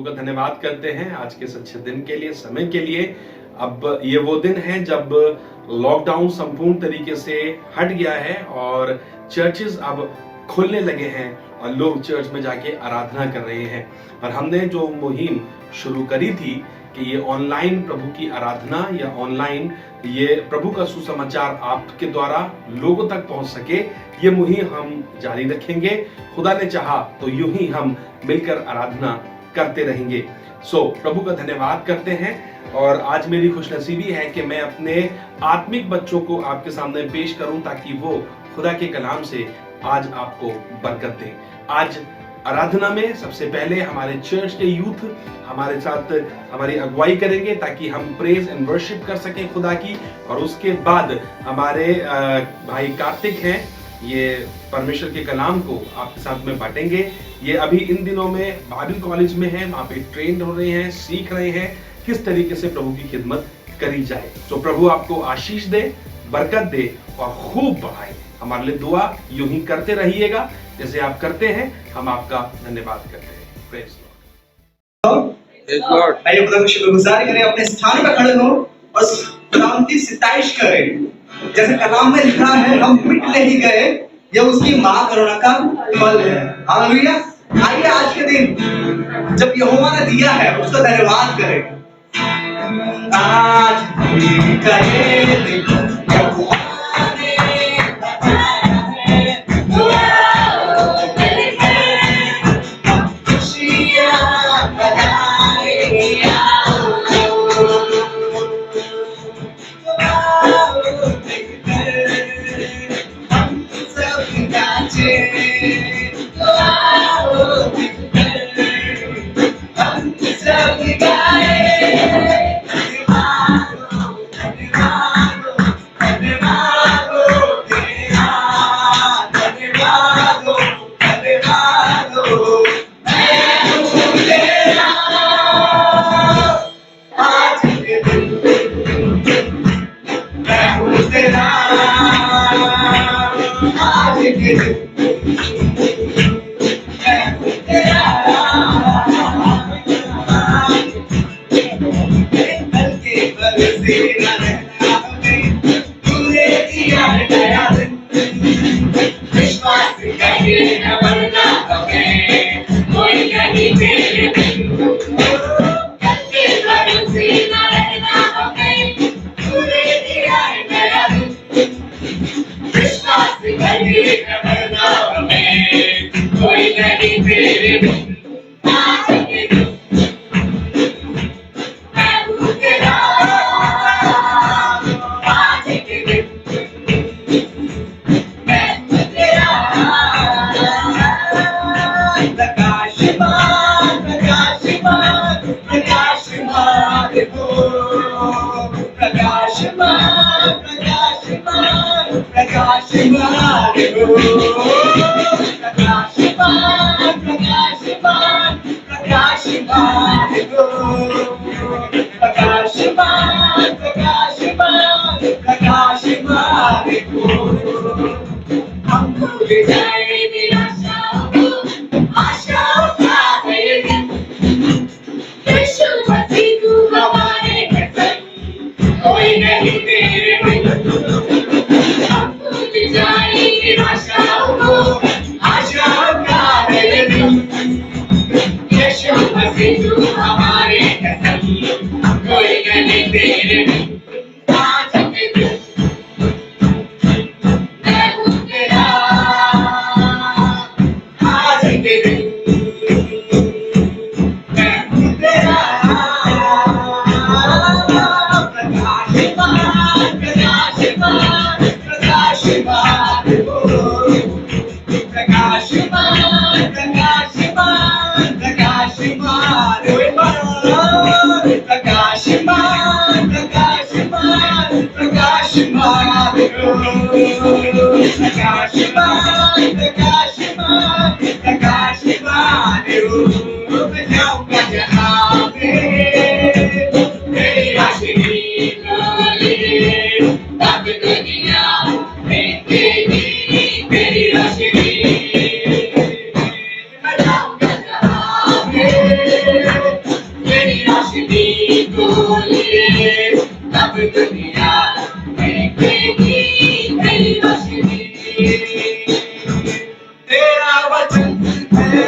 प्रभु का धन्यवाद करते हैं आज के इस अच्छे दिन के लिए, समय के लिए। अब ये वो दिन है जब लॉकडाउन संपूर्ण तरीके से हट गया है और चर्चेस अब खुलने लगे हैं और लोग चर्च में जाके आराधना कर रहे हैं। और हमने जो मुहिम शुरू करी थी कि ये ऑनलाइन प्रभु की आराधना या ऑनलाइन ये प्रभु का सुसमाचार आपके द्वारा लोगों तक पहुंच सके, ये मुहिम हम जारी रखेंगे। खुदा ने चाहा तो यूं ही हम मिलकर आराधना करते रहेंगे। प्रभु का धन्यवाद करते हैं। और आज मेरी खुशनसीबी है कि मैं अपने आत्मिक बच्चों को आपके सामने पेश करूं ताकि वो खुदा के कलाम से आज आपको बरकत दें। आज आराधना में सबसे पहले हमारे चर्च के यूथ हमारे साथ हमारी अगुवाई करेंगे ताकि हम प्रेज एंड वर्शिप कर सकें खुदा की। और उसके बाद हमारे भाई कार्तिक हैं, ये परमेश्वर के कलाम को आपके साथ में बांटेंगे। ये अभी इन दिनों में बाइबल कॉलेज में हैं, वहाँ पे ट्रेंड हो रहे हैं, सीख रहे हैं किस तरीके से प्रभु की खिदमत करी जाए। प्रभु आपको आशीष दे, बरकत दे और खूब बढ़ाए। हमारे लिए दुआ यूं ही करते रहिएगा जैसे आप करते हैं। हम आपका धन्यवाद करते हैं। Praise Lord. आइए खुदा को शुक्रगुजारी करें, अपने स्थान पर खड़े हो और कलाम की सिताइश करें। जैसे कलाम में लिखा है, हम मिट नहीं गए, यह उसकी महाकरुणा का फल है। हालेलुया। आइए आज के दिन जब यहोवा ने दिया है उसका धन्यवाद करें। आज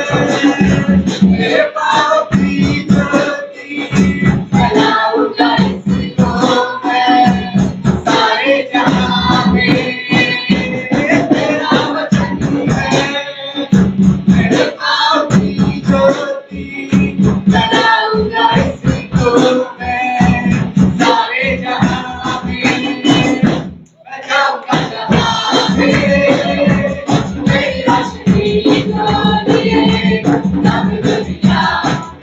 मेरे पाँव की ज्योति जलाऊंगा इसको मैं सारे जहां में तेरा वचन है मेरे पाँव की ज्योति जलाऊंगा इसको मैं सारे जहां में मैं जाऊंगा जहां में मेरी रोशनी डोली है तब दुनिया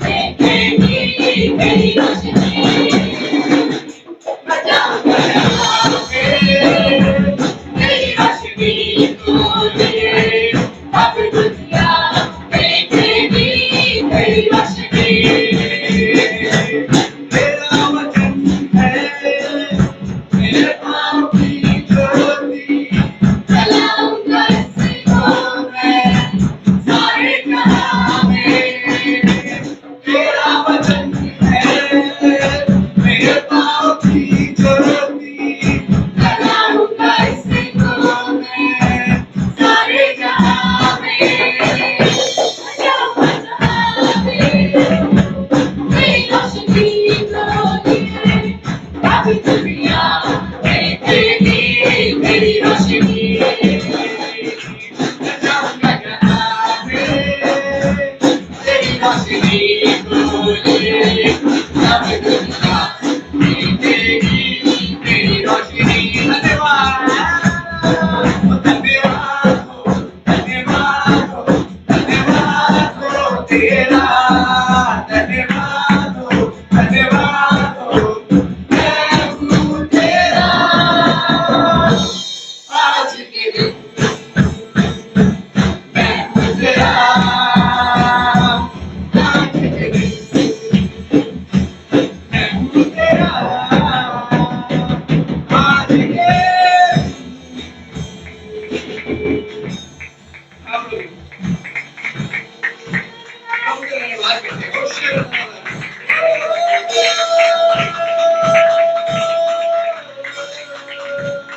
देखेगी मेरी रोशनी मैं जाऊंगा जहां पे मेरी रोशनी डोली है तब दुनिया देखेगी मेरी रोशनी मेरा वचन है मेरे पाँव की ज्योति जलाऊंगा इसको मैं सारे जहां में तेरा वचन है मेरे पाँव की ज्योति जलाऊंगा इसको मैं सारे जहां में जाऊंगा जहां में मेरी रोशनी डोली है तब दुनिया देखेगी मेरी रोशनी मैं जाऊंगा जहां में तेरी रोशनी डोली है तब दुनिया देखेगी मेरी रोशनी धन्यवाद धन्यवाद हो धन्यवाद हो धन्यवाद हो तेरा धन्यवाद हो मैं हूँ तेरा आज के दिन मैं हूँ तेरा आज के दिन मैं हूँ तेरा आज के हम धन्यवाद करते हैं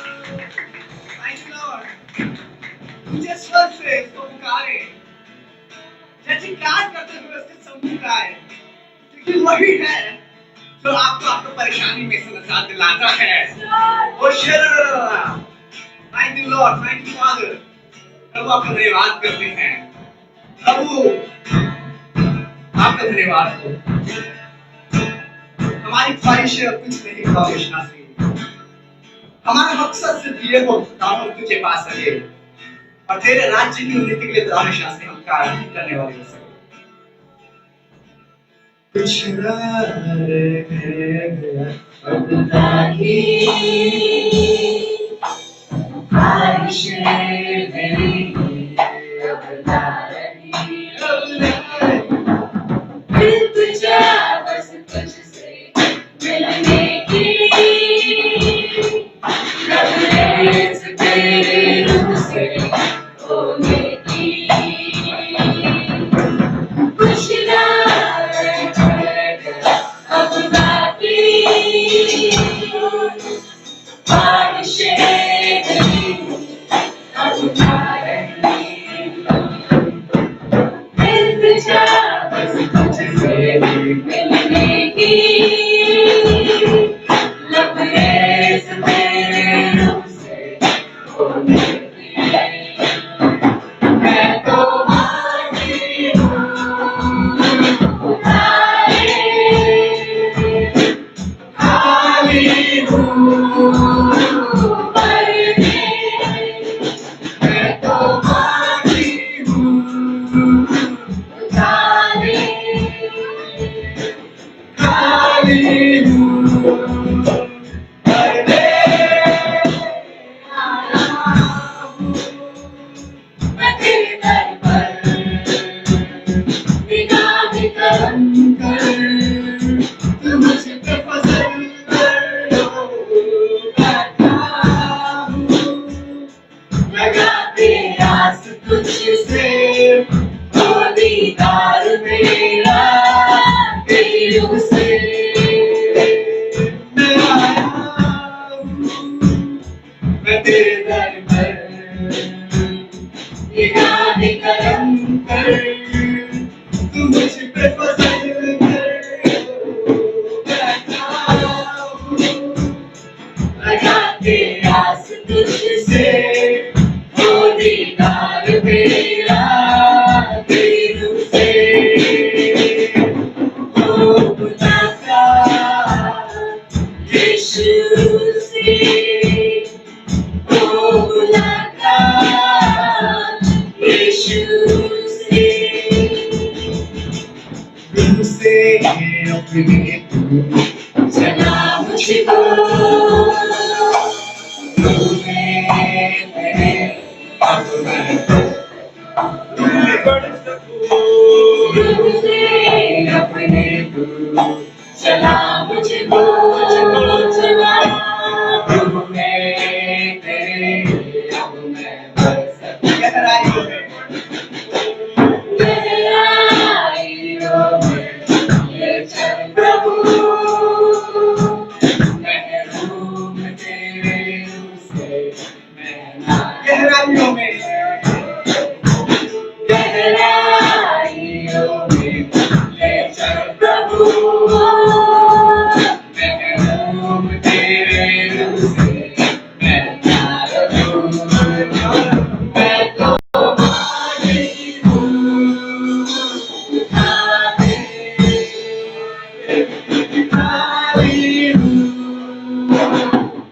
Thank you, Lord. मुझे स्वर से इसको पुकारे जैसे प्यार करते हुए उसके सम्मुख आए क्योंकि वही है जो आपको आपको परेशानी में से निजात दिलाता है ओ शेर thank you lord thank you father प्रभु आपका धन्यवाद करते हैं प्रभु आपका धन्यवाद हो हमारी ख्वाहिश कुछ नहीं हुआ विश्वासी हमारा मकसद सिर्फ ये हो हम तुझे पा सके और तेरे राज्य की उन्नति के लिए हमेशा से हम कार्य करने वाले हो सके कुछ न रह गया अब नहीं ख्वाहिश मेरी अब ना रही दिल तुझे बस तुझसे मिलने की लबरेज तेरे रूह से होने की कुछ ना रहेगा अब बाकी ख्वाहिशें मेरी अब ना रही दिल तुझे बस तुझसे मिलने की लबरेज तेरे रूह से होने की मैं तो मांगी हूँ खाली हूँ पर मैं तो मांगी हूँ खाली हूँ मैं तेरे दर पर निगाह करम कर तू मुझ पे फजल कर बैठा हूँ लगाते आस तुझसे हो दीदार मेरा तेरी रूह से मैं आया हूँ मैं तेरे दर पर निगाह करम कर रूह से अपने तू चला मुझको, रूह में तेरे अब मैं बढ़ सकूं। रूह से अपने तू चला मुझको, चला रूह में तेरे अब मैं बढ़ सकूं। गहराइयों में ले चल प्रभु, महरूम तेरे रूह से मैं ना। गहराइयों में ले चल प्रभु, महरूम तेरे रूह से मैं ना रहूं। मैं तो मालिक हूँ, खाली हूँ,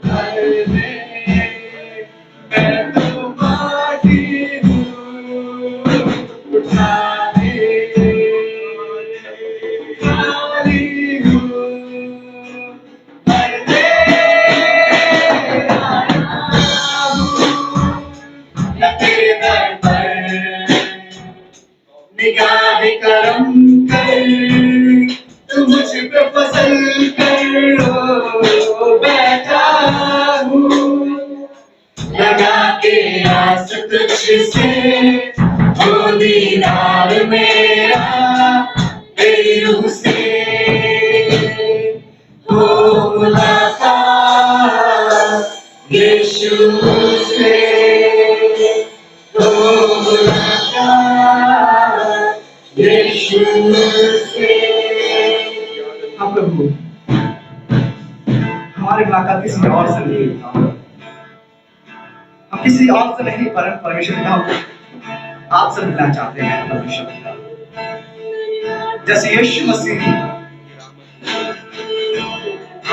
हर में मैं तो माटी हूँ, उठा दे। खाली हूँ, हर में आया हूँ, मैं तेरे दर पर निगाह करम कर, तू मुझ पे फसल कर। ओ बैठा हूँ लगा के आस तुझसे, हो दीदार मेरा तेरी रूह से, हो मुलाकात यीशु से, हो मुलाकात यीशु से। हाँ प्रभु, हमारी मुलाकात किसी और से नहीं, हम किसी और से नहीं परम परमेश्वर पिता आपसे मिलना चाहते हैं। परमेश्वर पिता, जैसे यीशु मसीह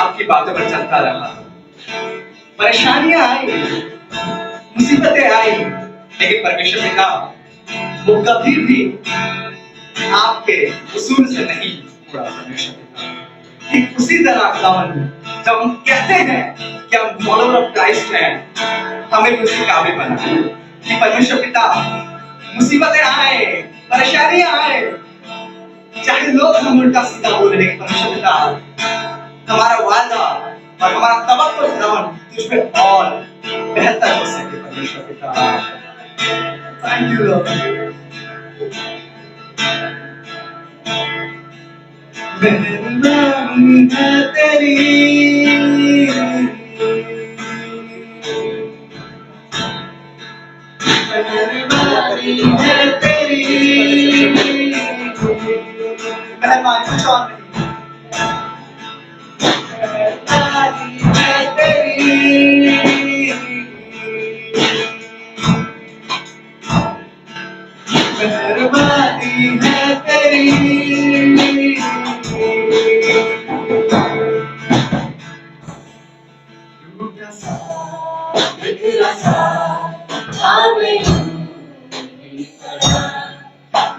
आपकी बातों पर चलता रहा, परेशानियां आई, मुसीबतें आई, लेकिन परमेश्वर पिता वो कभी भी आपके उसूल से नहीं मुड़ा। परमेश्वर पिता, ठीक उसी तरह खुदावन, जब हम कहते हैं कि हम फॉलोअर ऑफ क्राइस्ट हैं, हमें भी उसी काबिल बना कि परमेश्वर पिता मुसीबतें आए, परेशानियां आए, चाहे लोग हम उल्टा सीधा बोले, लेकिन परमेश्वर पिता हमारा वादा और हमारा तवक्कुल खुदावन तुझ पे और बेहतर हो सके। परमेश्वर पिता, थैंक यू लॉर्ड। मेहरबानी है तेरी, मेहरबानी है तेरी, मेहरबानी कुछ और नहीं, मेहरबानी है तेरी, मेहरबानी है तेरी। टूटा सा बिखरा सा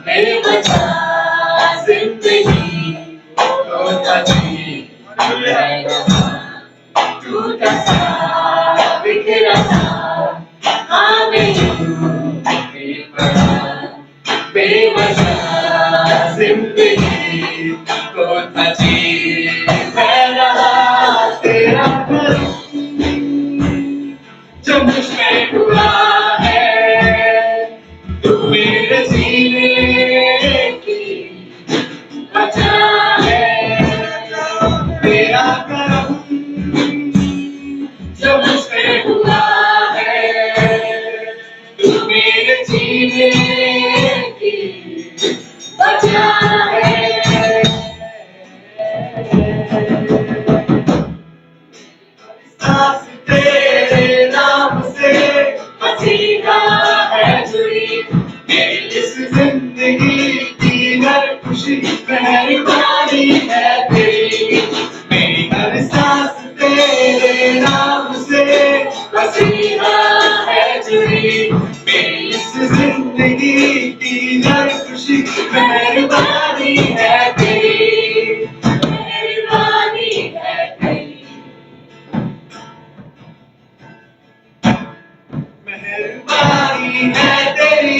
बेवजह जिंदगी तो तजी, टूटा सा बिखरा सा हमें बेवजह जिंदगी तो तजी। मैं रहा तेरा घर जो मुझ पे हुआ है, तू मेरे जीने की वजह है। तेरा करम जो मुझ पे हुआ है, तू मेरे जीने की वजह है। सांस तेरे नाम से पसीना है जुड़ी, मेरी इस जिंदगी की हर खुशी मेहरबानी है तेरी। मेरी हर सांस तेरे नाम से पसीना है जुड़ी, मेरी इस जिंदगी की हर खुशी मेहरबानी है तेरी, मेहरबानी है तेरी, मेहरबानी है तेरी,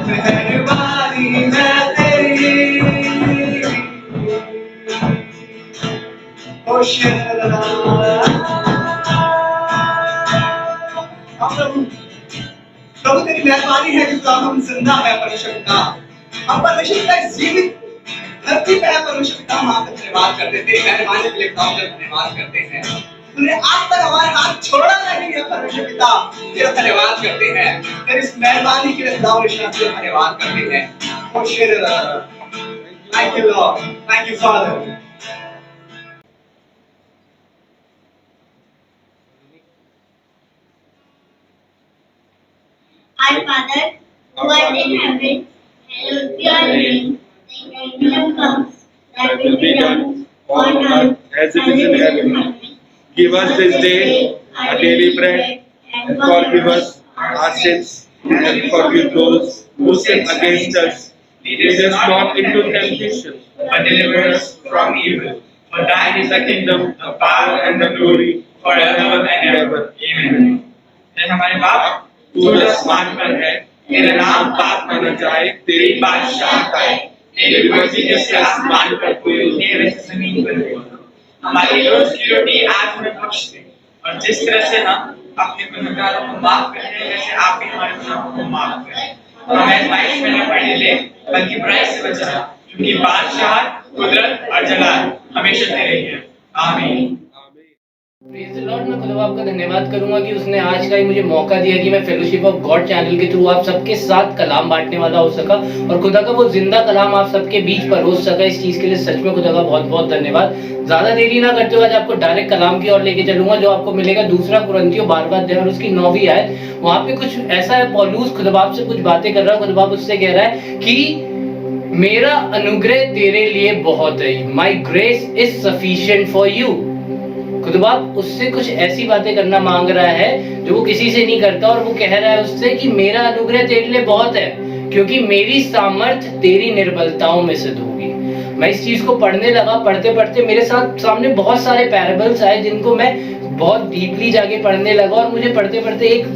मेहरबानी है तेरी। ओ शेरा प्रभु तेरी मेहरबानी है कि हम जिंदा है परमेश्वर पिता, हम परमेश्वर पिता जीवित धरती पे है परमेश्वर पिता, हम आपका धन्यवाद करते हैं, तेरी मेहरबानी के लिए हम धन्यवाद करते हैं। तूने आज तक हमारे हाथ छोड़ा नहीं है परमेश्वर पिता, तेरा धन्यवाद करते हैं, तेरी इस मेहरबानी के लिए खुदा धन्यवाद करते हैं। ओ शेरा thank you lord, thank you father. Our Father, who art in heaven, hallowed be your name. Thy kingdom come, thy will be done on earth as it is in heaven. Give us this day our daily bread, and forgive us our sins, and forgive those who sin against us. Lead us not into temptation, but deliver us from evil. For thine is the kingdom, the power, and the glory, forever and ever. Amen. हे हमारे बाप तू जो आसमान पर है, तेरा नाम पाक माना जाए, तेरी बादशाहत आए, तेरी मर्जी जैसे आसमान पर हुई वैसे जमीन पर हुई। हमारी रोज की रोटी आज हमें बख्श दे, और जिस तरह से हम अपने गुनहगारों को माफ करते हैं वैसे आप भी हमारे गुनाहों को माफ करें। हमें आज़माइश में न पड़ने दे, बल्कि बुराई से बचा, क्योंकि बादशाह, कुदरत और जलाल हमेशा तेरे ही है। आमीन। Praise the Lord. मैं खुदा आपका धन्यवाद करूंगा कि उसने आज का ही मुझे मौका दिया कि मैं फेलोशिप ऑफ गॉड चैनल के थ्रू आप सबके साथ कलाम बांटने वाला हो सका, और खुदा का वो जिंदा कलाम आप सबके बीच परोस सका। इस चीज के लिए सच में खुदा का बहुत बहुत धन्यवाद। ज्यादा देरी ना करते हुए आज आपको डायरेक्ट कलाम की ओर लेके चलूंगा, जो आपको मिलेगा दूसरा कुरिन्थियों 12वां अध्याय और उसकी 9वीं आयत। वहां पे कुछ ऐसा है, पौलुस खुदाबाब से कुछ बातें कर रहा है। खुदाबाब उससे कह रहा है कि मेरा अनुग्रह तेरे लिए बहुत है, my grace is sufficient for you. खुदाबाब उससे कुछ ऐसी बातें करना मांग रहा है जो वो किसी से नहीं करता, और वो कह रहा है उससे कि मेरा अनुग्रह तेरे लिए बहुत है, क्योंकि मेरी सामर्थ तेरी निर्बलताओं में सिद्ध होगी। मैं इस चीज को पढ़ने लगा, पढ़ते पढ़ते मेरे सामने बहुत सारे पैराबल्स आए जिनको मैं बहुत डीपली जाके पढ़ने लगा, और मुझे पढ़ते पढ़ते एक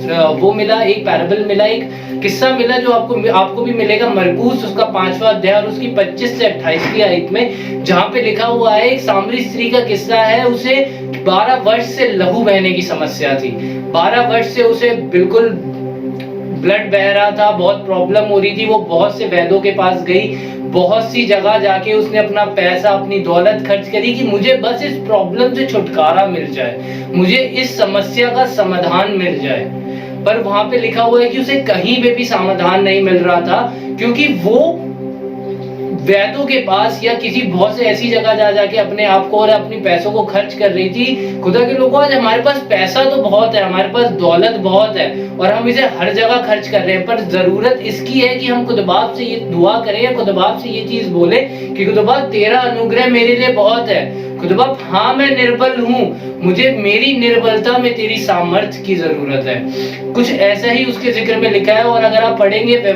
वो मिला, एक पैराबल मिला, एक किस्सा मिला जो आपको भी मिलेगा। मरकुस उसका 5वां अध्याय और उसकी 25 से 28वीं आयत में, जहाँ पे लिखा हुआ है एक सामरी स्त्री का किस्सा है। उसे 12 वर्ष से लहू बहने की समस्या थी। 12 वर्ष से उसे बिल्कुल ब्लड बह रहा था, बहुत प्रॉब्लम हो रही थी। वो बहुत से वैद्यों के पास गई, बहुत सी जगह जाके उसने अपना पैसा, अपनी दौलत खर्च करी कि मुझे बस इस प्रॉब्लम से छुटकारा मिल जाए, मुझे इस समस्या का समाधान मिल जाए। पर वहां पे लिखा हुआ है कि उसे कहीं पे भी समाधान नहीं मिल रहा था, क्योंकि वो वैद्यों के पास या किसी बहुत से ऐसी जगह जा जाके अपने आप को और अपनी पैसों को खर्च कर रही थी। खुदा के लोगों, आज हमारे पास पैसा तो बहुत है, हमारे पास दौलत बहुत है, और हम इसे हर जगह खर्च कर रहे हैं, पर जरूरत इसकी है कि हम खुदाबाब से ये दुआ करें या खुदाबाब से ये चीज बोले कि खुदाबाब तेरा अनुग्रह मेरे लिए बहुत है। खुदाबाब हाँ, मैं निर्बल हूँ, मुझे मेरी निर्बलता में तेरी सामर्थ्य की जरूरत है। कुछ ऐसा ही उसके जिक्र में लिखा है। और अगर आप पढ़ेंगे लय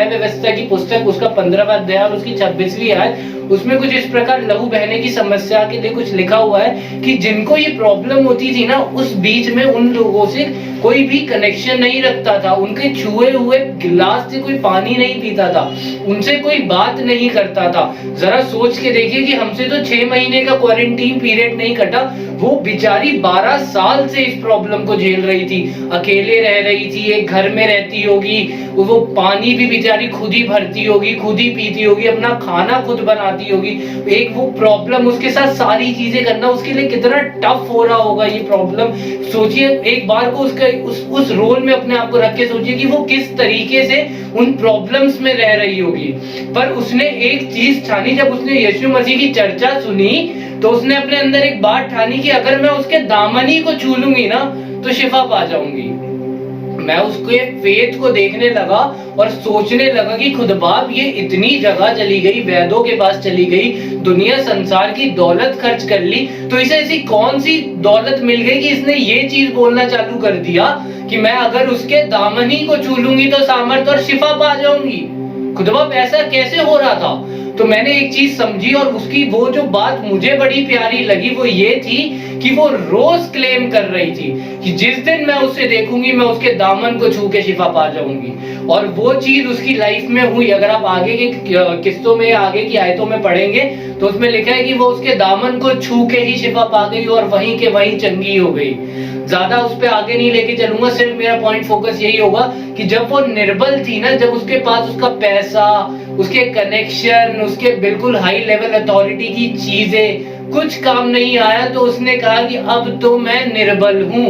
व्यवस्था की पुस्तक, उसका 15वां अध्याय और उसकी 26वीं आयत, उसमें कुछ इस प्रकार लहू बहने की समस्या के लिए कुछ लिखा हुआ है कि जिनको ये प्रॉब्लम होती थी ना, उस बीच में उन लोगों से कोई भी कनेक्शन नहीं रखता था, उनके छुए हुए गिलास से कोई पानी नहीं पीता था, उनसे कोई बात नहीं करता था। जरा सोच के देखिए कि हमसे तो 6 महीने का क्वारंटीन पीरियड नहीं कटा, वो बेचारी 12 साल से इस प्रॉब्लम को झेल रही थी, अकेले रह रही थी, एक घर में रहती होगी, वो पानी भी बेचारी खुद ही भरती होगी, खुद ही पीती होगी, अपना खाना खुद बनाती होगी। एक वो प्रॉब्लम, उसके साथ सारी चीजें करना उसके लिए कितना टफ हो रहा होगा ये प्रॉब्लम। सोचिए एक बार को उसका उस रोल में अपने आप को रख के सोचिए कि वो किस तरीके से उन प्रॉब्लम्स में रह रही होगी। पर उसने एक चीज ठानी, जब उसने यीशु मसीह की चर्चा सुनी तो उसने अपने अंदर एक बात ठानी कि अगर मैं उसके दामनी को छू लूंगी ना तो शिफा पा जाऊंगी। मैं उसके फेथ को देखने लगा और सोचने लगा कि खुद बाप ये इतनी जगह चली गई, वैद्यों के पास चली गई, दुनिया संसार की दौलत खर्च कर ली, तो इसे ऐसी कौन सी दौलत मिल गई कि इसने ये चीज बोलना चालू कर दिया कि मैं अगर उसके दामन ही को छू लूंगी तो सामर्थ और शिफा पा जाऊंगी। खुद बाप ऐसा कैसे हो रहा था? तो मैंने एक चीज समझी और उसकी वो जो बात मुझे बड़ी प्यारी लगी वो ये थी कि वो रोज क्लेम कर रही थी कि जिस दिन मैं उसे देखूंगी मैं उसके दामन को छू के शिफा पा जाऊंगी। और वो चीज उसकी लाइफ में हुई। अगर आप आगे के किस्तों में, आगे की आयतों में पढ़ेंगे तो उसमें लिखा है कि वो उसके दामन को छू के ही शिफा पा गई और वहीं के वहीं चंगी हो गई। ज्यादा उस पर आगे नहीं लेके चलूंगा, सिर्फ मेरा पॉइंट फोकस यही होगा कि जब वो निर्बल थी ना, जब उसके पास उसका पैसा, उसके कनेक्शन, उसके बिल्कुल हाई लेवल अथॉरिटी की चीजें कुछ काम नहीं आया, तो उसने कहा कि अब तो मैं निर्बल हूं,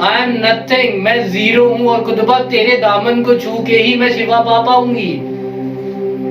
आई एम नथिंग, मैं जीरो हूं और खुद बाप तेरे दामन को छू के ही मैं शिफा पा पाऊंगी।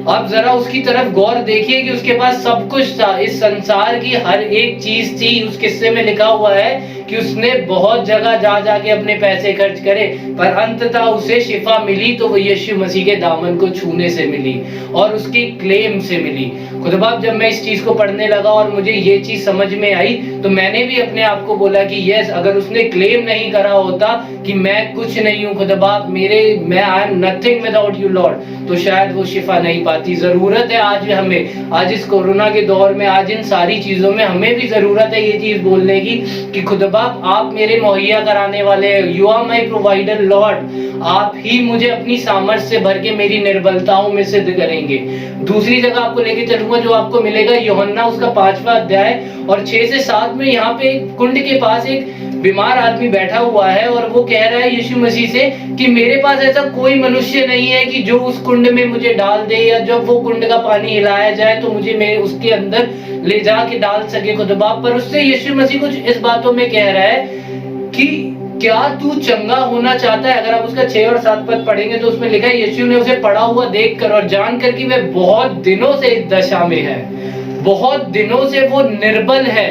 अब जरा उसकी तरफ गौर देखिए कि उसके पास सब कुछ था, इस संसार की हर एक चीज थी। उस किस्से में लिखा हुआ है कि उसने बहुत जगह जा जाके अपने पैसे खर्च करे, पर अंततः उसे शिफा मिली तो वो यीशु मसीह के दामन को छूने से मिली और उसकी क्लेम से मिली। खुद बाप जब मैं इस चीज को पढ़ने लगा और मुझे ये चीज समझ में आई तो मैंने भी अपने आप को बोला कि यस, अगर उसने क्लेम नहीं करा होता कि मैं कुछ नहीं हूँ खुद बाप, मैं I am nothing without you Lord, तो शायद वो शिफा नहीं पाती। जरूरत है आज हमें, आज इस कोरोना के दौर में, आज इन सारी चीजों में हमें भी जरूरत है ये चीज बोलने की कि खुद बाप आप मेरे मुहैया कराने वाले, you are my provider lord, आप ही मुझे अपनी सामर्थ्य से भर के मेरी निर्बलताओं में सिद्ध करेंगे। दूसरी जगह आपको लेके चलूंगा जो आपको मिलेगा यूहन्ना उसका 5वां अध्याय और 6 से 7 में। यहाँ पे कुंड के पास एक बीमार आदमी बैठा हुआ है और वो कह रहा है यीशु मसीह से कि मेरे पास ऐसा कोई मनुष्य नहीं है कि जो उस कुंड में मुझे डाल दे, या जब वो कुंड का पानी हिलाया जाए तो मुझे मैं उसके अंदर ले जाके डाल सके खुद बाप। पर उससे यीशु मसीह कुछ इस बातों में कह रहा है कि क्या तू चंगा होना चाहता है? अगर आप उसका 6 और 7 पद पढ़ेंगे तो उसमें लिखा है यीशु ने उसे पड़ा हुआ देखकर और जानकर कि वह बहुत दिनों से इस दशा में है, बहुत दिनों से वो निर्बल है,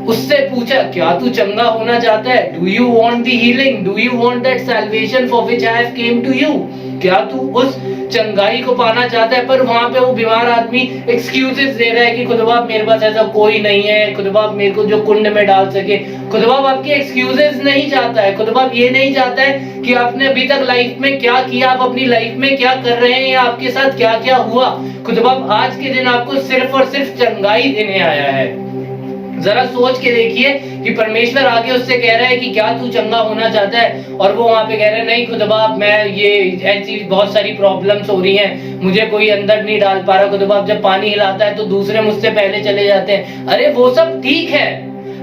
उससे पूछा क्या तू चंगा होना चाहता है? Do you want the healing? Do you want that salvation for which I have came to you? क्या तू उस चंगाई को पाना चाहता है? पर वहां पे वो बीमार आदमी एक्सक्यूजेस दे रहा है कि खुद बाप मेरे पास ऐसा कोई नहीं है, खुद बाप मेरे को जो कुंड में डाल सके। खुद बाप आपके एक्सक्यूजेस नहीं चाहता है। खुद बाप ये नहीं चाहता है कि आपने अभी तक लाइफ में क्या किया, आप अपनी लाइफ में क्या कर रहे हैं या आपके साथ क्या क्या हुआ। खुद बाप आज के दिन आपको सिर्फ और सिर्फ चंगाई देने आया है। जरा सोच के देखिए कि परमेश्वर आगे उससे कह रहा है कि क्या तू चंगा होना चाहता है, और वो वहां पे कह रहा है नहीं खुद बाप मैं ये ऐसी बहुत सारी प्रॉब्लम्स हो रही हैं, मुझे कोई अंदर नहीं डाल पा रहा। खुद बाप जब पानी हिलाता है तो दूसरे मुझसे पहले चले जाते हैं। अरे वो सब ठीक है,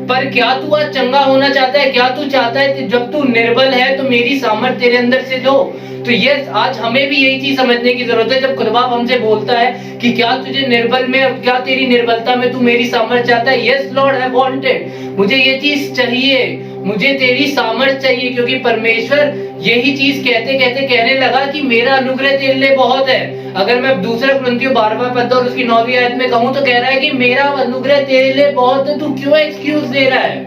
पर क्या तू आज चंगा होना चाहता है? क्या तू चाहता है कि जब तू निर्बल है तो मेरी सामर्थ तेरे अंदर से दो? तो यस, आज हमें भी यही चीज समझने की जरूरत है। जब खुद बाप हमसे बोलता है कि क्या तुझे निर्बल में, क्या तेरी निर्बलता में तू मेरी सामर्थ चाहता है? यस लॉर्ड, आई वांटेड, मुझे ये चीज चाहिए, मुझे तेरी सामर्थ चाहिए, क्योंकि परमेश्वर यही चीज कहते कहते कहने लगा कि मेरा अनुग्रह तेरे लिए बहुत है। अगर मैं दूसरा कुरिन्थियों 12वां पद और उसकी 9वीं आयत में कहूं तो कह रहा है कि मेरा अनुग्रह तेरे लिए बहुत है, तू क्यों एक्सक्यूज दे रहा है?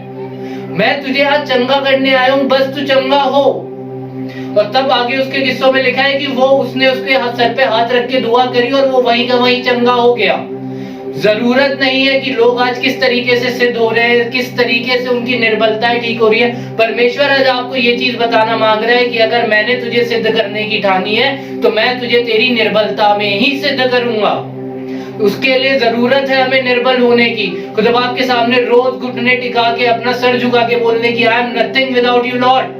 मैं तुझे आज चंगा करने आया हूं, बस तू चंगा हो। और तब आगे उसके किस्सों में लिखा है कि वो उसने उसके सर पे हाथ रख के दुआ करी और वो वहीं का वहीं चंगा हो गया। जरूरत नहीं है कि लोग आज किस तरीके से सिद्ध हो रहे हैं, किस तरीके से उनकी निर्बलताएं ठीक हो रही है। परमेश्वर आज आपको ये चीज बताना मांग रहा है कि अगर मैंने तुझे सिद्ध करने की ठानी है तो मैं तुझे तेरी निर्बलता में ही सिद्ध करूंगा। उसके लिए जरूरत है हमें निर्बल होने की, खुद बाप के सामने रोज घुटने टिका के अपना सर झुका के बोलने की I am nothing without you Lord,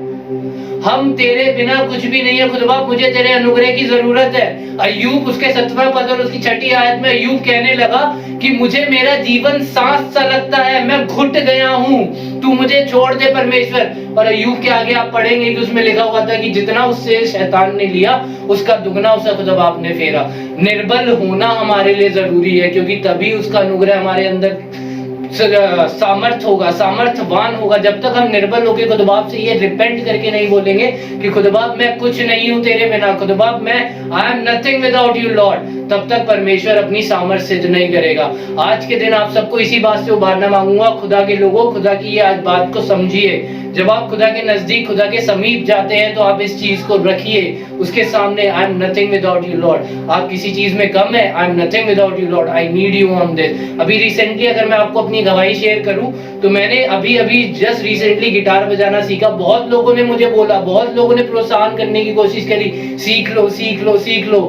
हम तेरे बिना कुछ भी नहीं है खुद बाप, मुझे तेरे अनुग्रह की जरूरत है। अय्यूब उसके 7वां पद और उसकी 6ठी आयत में अय्यूब कहने लगा कि मुझे मेरा जीवन सांस सा लगता है, मैं घुट गया हूं, तू मुझे छोड़ दे परमेश्वर। और अय्यूब के आगे आप पढ़ेंगे कि उसमें लिखा हुआ था कि जितना उससे शैतान ने लिया उसका दुगना उसे खुद बाप ने फेरा। निर्बल होना हमारे लिए जरूरी है, क्योंकि तभी उसका अनुग्रह हमारे अंदर सामर्थ होगा, सामर्थवान होगा। जब तक हम निर्बल होकर खुद बाप से ये रिपेंट करके नहीं बोलेंगे कि खुद बाप मैं कुछ नहीं हूं तेरे बिना, खुद बाप मैं I am nothing without you Lord, तब तक परमेश्वर अपनी सामर्थ सिद्ध नहीं करेगा। आज के दिन आप सबको इसी बात से उभारना मांगूंगा, खुदा के लोगों, खुदा की ये आज बात को समझिए। जब आप खुदा के नजदीक, खुदा के समीप जाते हैं तो आप इस चीज को रखिए उसके सामने, I am nothing without you Lord. आप किसी चीज में कम है, I am nothing without you Lord, I need you on this. अभी रिसेंटली अगर मैं आपको अपनी गवाही शेयर करूं तो मैंने अभी जस्ट रिसेंटली गिटार बजाना सीखा। बहुत लोगों ने मुझे बोला, बहुत लोगों ने प्रोत्साहन करने की कोशिश करी, सीख लो सीख लो सीख लो।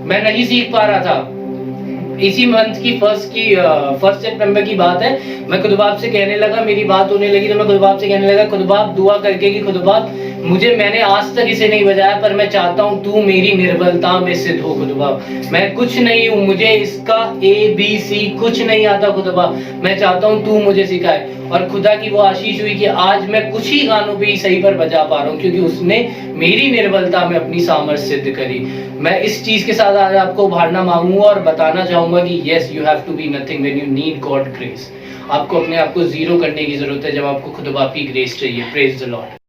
मैं नहीं सीख पा रहा था। इसी मंथ की फर्स्ट सितंबर की बात है, मैं खुद बाप से कहने लगा, मेरी बात होने लगी तो मैं खुद बाप से कहने लगा, खुद बाप दुआ करके कि खुद बाप मैंने आज तक इसे नहीं बजाया पर मैं चाहता हूं तू मेरी निर्बलता में सिद्ध हो खुद बाप। मैं कुछ नहीं हूं, मुझे इसका ABC कुछ नहीं आता खुद बाप, मैं चाहता हूं तू मुझे सिखाए। और खुदा की वो आशीष हुई कि आज मैं कुछ ही गानों पे ही सही पर बजा पा रहा हूं क्योंकि उसने मेरी निर्बलता में अपनी सामर्थ्य सिद्ध करी। मैं इस चीज के साथ आज आपको उभारना मांगूंगा और बताना चाहूंगा कि yes you have to be nothing when you need God grace. आपको अपने आप को जीरो करने की जरूरत है जब आपको खुद बाप की ग्रेस चाहिए। Praise the Lord.